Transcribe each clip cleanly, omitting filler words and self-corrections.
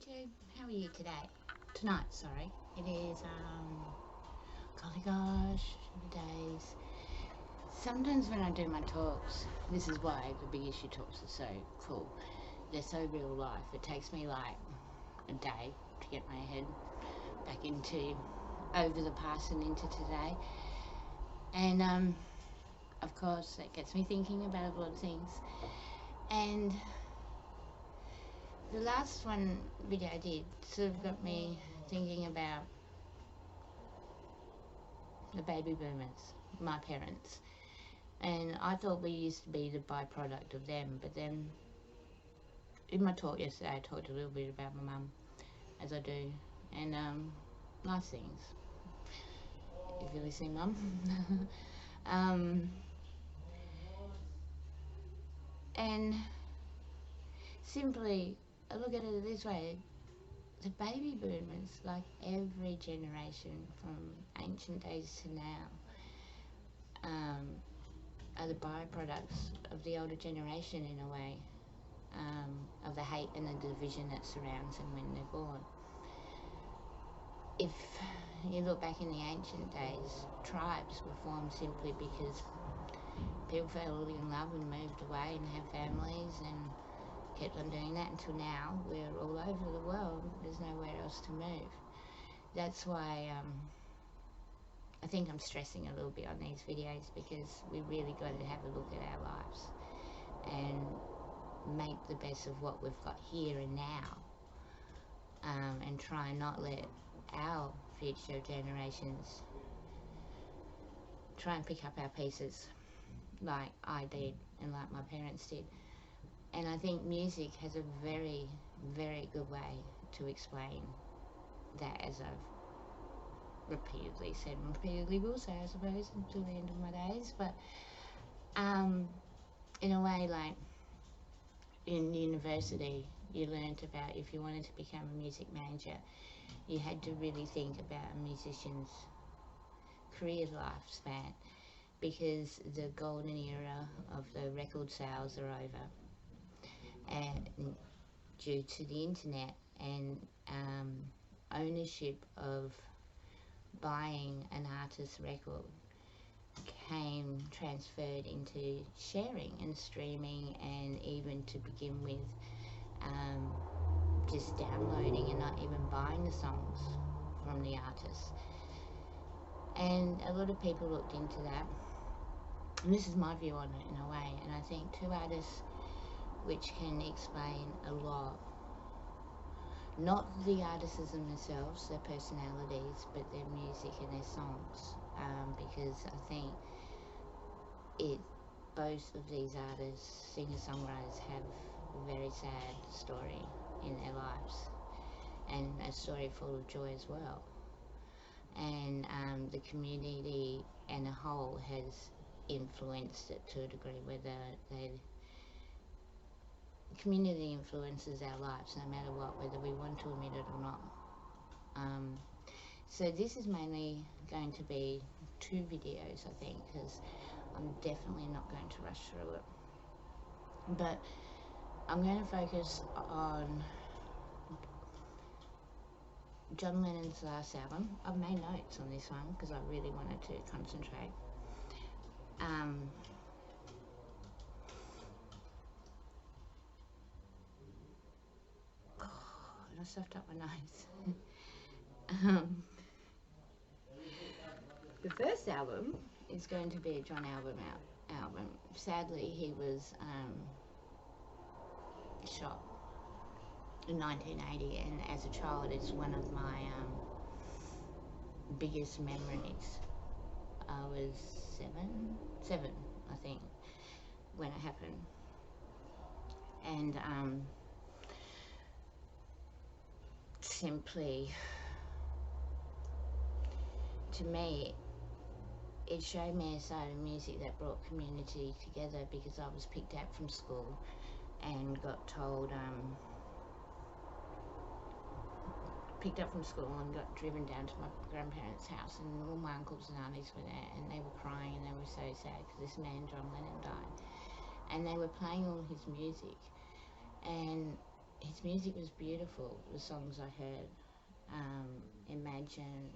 YouTube, how are you today? Tonight, sorry. It is, golly gosh, the days. Sometimes when I do my talks, this is why the Big Issue talks are so cool. They're so real life. It takes me like a day to get my head back into over the past and into today. And of course, that gets me thinking about a lot of things. And the last video I did sort of got me thinking about the baby boomers, my parents. And I thought we used to be the byproduct of them, but then in my talk yesterday I talked a little bit about my mum, as I do, and nice things, if you're listening, mum. And simply, I look at it this way: the baby boomers, like every generation from ancient days to now, are the byproducts of the older generation in a way, of the hate and the division that surrounds them when they're born. If you look back in the ancient days, tribes were formed simply because people fell in love and moved away and had families and kept on doing that until now we're all over the world. There's nowhere else to move. That's why I think I'm stressing a little bit on these videos, because we really got to have a look at our lives and make the best of what we've got here and now, and try and not let our future generations try and pick up our pieces like I did and like my parents did. And I think music has a very, very good way to explain that, as I've repeatedly said and repeatedly will say, I suppose, until the end of my days. But in a way, like in university, you learnt about, if you wanted to become a music major, you had to really think about a musician's career lifespan, because the golden era of the record sales are over, and due to the internet and ownership of buying an artist's record came transferred into sharing and streaming, and even to begin with just downloading and not even buying the songs from the artist. And a lot of people looked into that, and this is my view on it in a way, and I think two artists which can explain a lot, not the artists themselves, their personalities, but their music and their songs, because I think both of these artists, singer-songwriters, have a very sad story in their lives, and a story full of joy as well. And the community and a whole has influenced it to a degree, whether community influences our lives no matter what, whether we want to admit it or not. So this is mainly going to be 2 videos, I think, because I'm definitely not going to rush through it. But I'm going to focus on John Lennon's last album. I've made notes on this one because I really wanted to concentrate. I stuffed up my nose. The first album is going to be a John album. Sadly, he was shot in 1980, and as a child, it's one of my biggest memories. I was seven, I think, when it happened, and simply, to me, it showed me a side of music that brought community together, because I was picked up from school and got told, picked up from school and got driven down to my grandparents' house, and all my uncles and aunties were there, and they were crying and they were so sad because this man, John Lennon, died, and they were playing all his music, and his music was beautiful. The songs I heard, Imagine,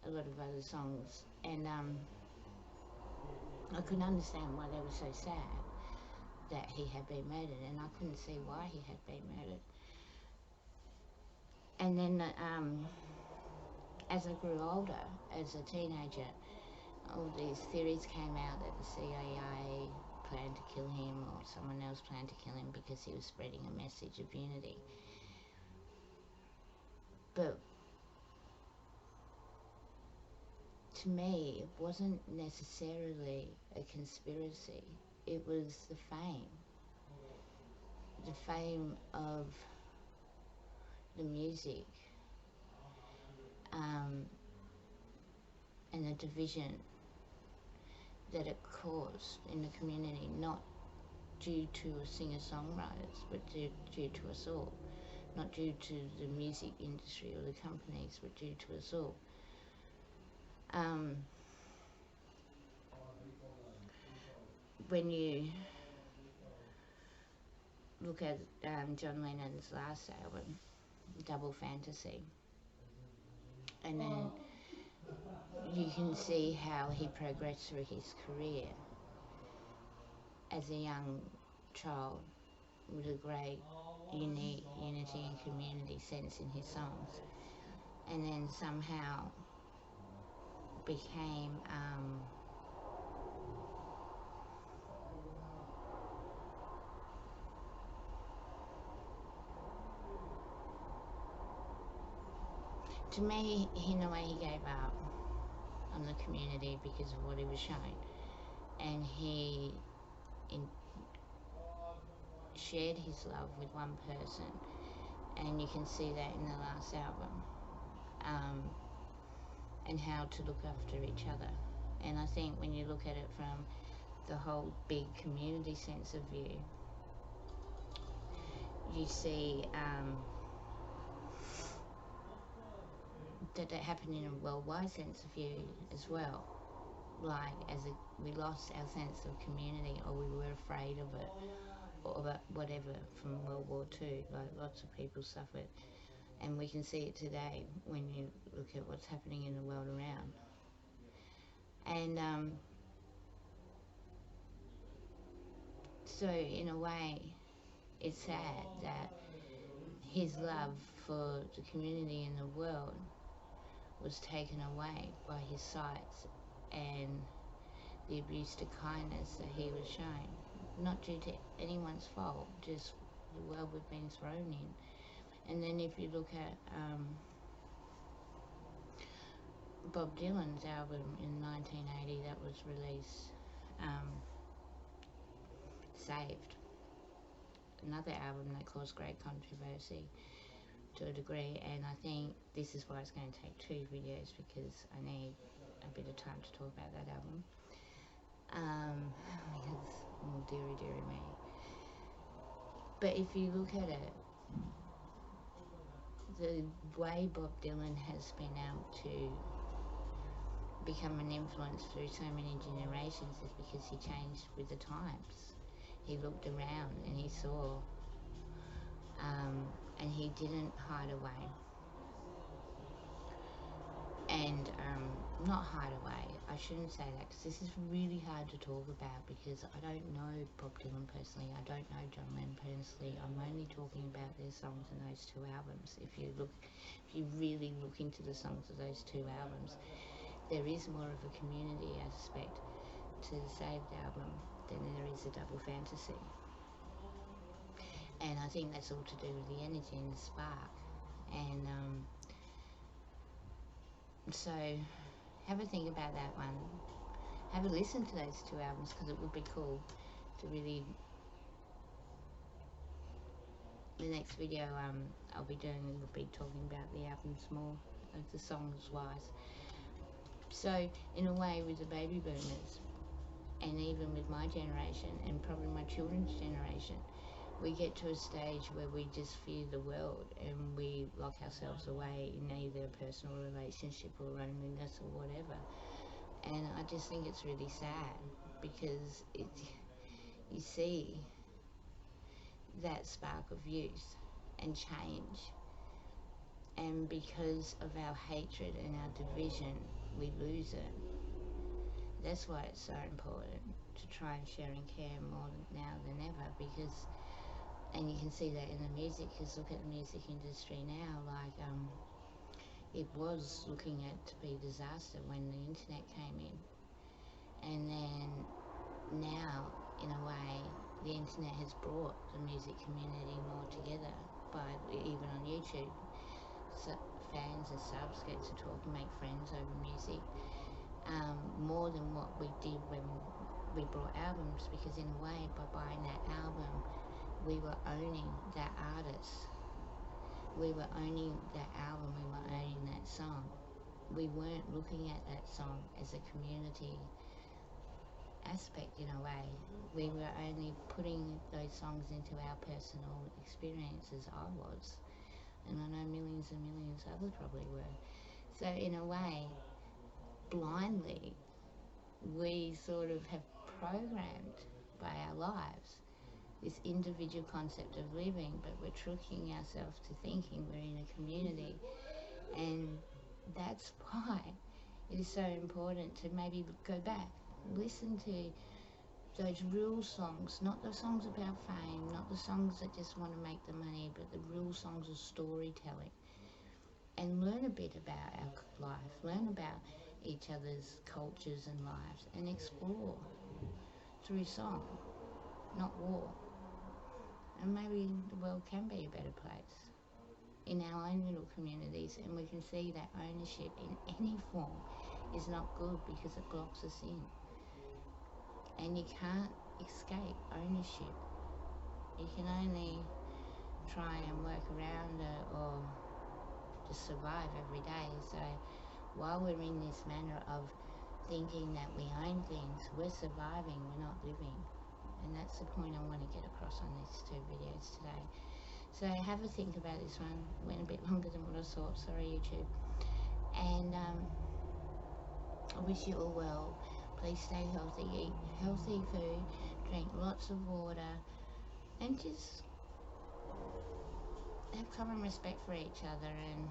a lot of other songs, and I couldn't understand why they were so sad that he had been murdered, and I couldn't see why he had been murdered. And then as I grew older, as a teenager, all these theories came out that the CIA planned to kill him, or someone else planned to kill him because he was spreading a message of unity. But to me, it wasn't necessarily a conspiracy. It was the fame of the music, and the division that it caused in the community, not due to singer-songwriters, but due to us all. Not due to the music industry or the companies, but due to us all. When you look at John Lennon's last album, Double Fantasy, and then you can see how he progressed through his career as a young child with a great unity and community sense in his songs, and then somehow became to me, in a way, he gave up on the community because of what he was shown, and he shared his love with one person, and you can see that in the last album, and how to look after each other. And I think when you look at it from the whole big community sense of view, you see that happened in a worldwide sense of view as well. Like, we lost our sense of community, or we were afraid of it, or whatever, from World War II. Like, lots of people suffered, and we can see it today when you look at what's happening in the world around. And so in a way, it's sad that his love for the community in the world was taken away by his sights and the abuse to kindness that he was shown, not due to anyone's fault, just the world we've been thrown in. And then if you look at Bob Dylan's album in 1980 that was released, Saved, another album that caused great controversy to a degree, and I think this is why it's going to take 2 videos, because I need a bit of time to talk about that album, because, oh dearie me. But if you look at it, the way Bob Dylan has been able to become an influence through so many generations is because he changed with the times. He looked around and he saw, and he didn't hide away. And not hide away, I shouldn't say that, because this is really hard to talk about, because I don't know Bob Dylan personally, I don't know John Lennon personally. I'm only talking about their songs in those 2 albums. If you really look into the songs of those 2 albums, there is more of a community aspect to the Saved album than there is a Double Fantasy. And I think that's all to do with the energy and the spark. And so have a think about that one. Have a listen to those 2 albums, because it would be cool to really... The next video I'll be doing will be talking about the albums more, of the songs wise. So in a way, with the baby boomers, and even with my generation, and probably my children's generation, we get to a stage where we just fear the world, and we lock ourselves away in either a personal relationship or loneliness or whatever. And I just think it's really sad, because you see that spark of youth and change. And because of our hatred and our division, we lose it. That's why it's so important to try and share and care more now than ever, because, and you can see that in the music, because look at the music industry now, like it was looking at to be a disaster when the internet came in, and then now, in a way, the internet has brought the music community more together by even on YouTube. So fans and subs get to talk and make friends over music, more than what we did when we brought albums, because in a way, by buying that album, we were owning that artist. We were owning that album, we were owning that song. We weren't looking at that song as a community aspect in a way. We were only putting those songs into our personal experiences. I was, and I know millions and millions others probably were. So in a way, blindly, we sort of have programmed by our lives this individual concept of living, but we're tricking ourselves to thinking we're in a community. And that's why it is so important to maybe go back, listen to those real songs, not the songs about fame, not the songs that just want to make the money, but the real songs of storytelling, and learn a bit about our life, learn about each other's cultures and lives, and explore through song, not war. And maybe the world can be a better place in our own little communities, and we can see that ownership in any form is not good because it blocks us in. And you can't escape ownership. You can only try and work around it or just survive every day. So while we're in this manner of thinking that we own things, we're surviving, we're not living. And that's the point I want to get across on these two videos today. So have a think about this one. Went a bit longer than what I thought, sorry YouTube. And I wish you all well. Please stay healthy, eat healthy food, drink lots of water, and just have common respect for each other, and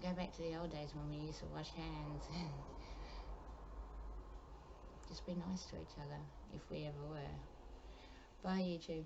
go back to the old days when we used to wash hands. Just be nice to each other if we ever were. Bye YouTube.